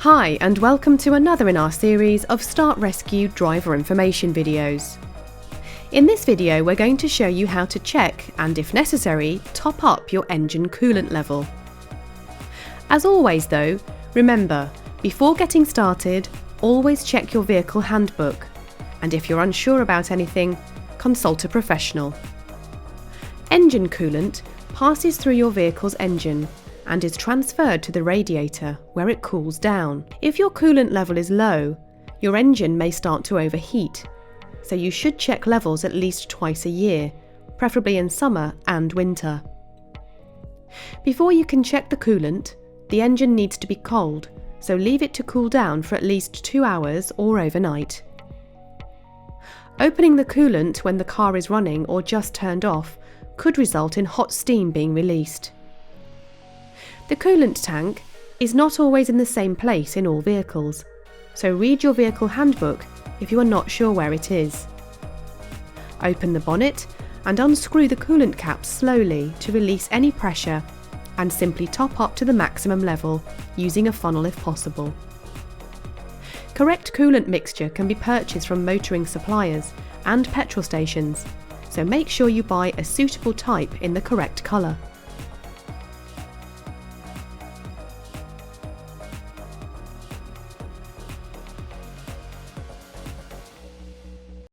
Hi and welcome to another in our series of Start Rescue driver information videos. In this video we're going to show you how to check and, if necessary, top up your engine coolant level. As always though, remember, before getting started, always check your vehicle handbook, and if you're unsure about anything, consult a professional. Engine coolant passes through your vehicle's engine and is transferred to the radiator where it cools down. If your coolant level is low, your engine may start to overheat, so you should check levels at least twice a year, preferably in summer and winter. Before you can check the coolant, the engine needs to be cold, so leave it to cool down for at least 2 hours or overnight. Opening the coolant when the car is running or just turned off could result in hot steam being released. The coolant tank is not always in the same place in all vehicles, so read your vehicle handbook if you are not sure where it is. Open the bonnet and unscrew the coolant cap slowly to release any pressure, and simply top up to the maximum level using a funnel if possible. Correct coolant mixture can be purchased from motoring suppliers and petrol stations, so make sure you buy a suitable type in the correct colour.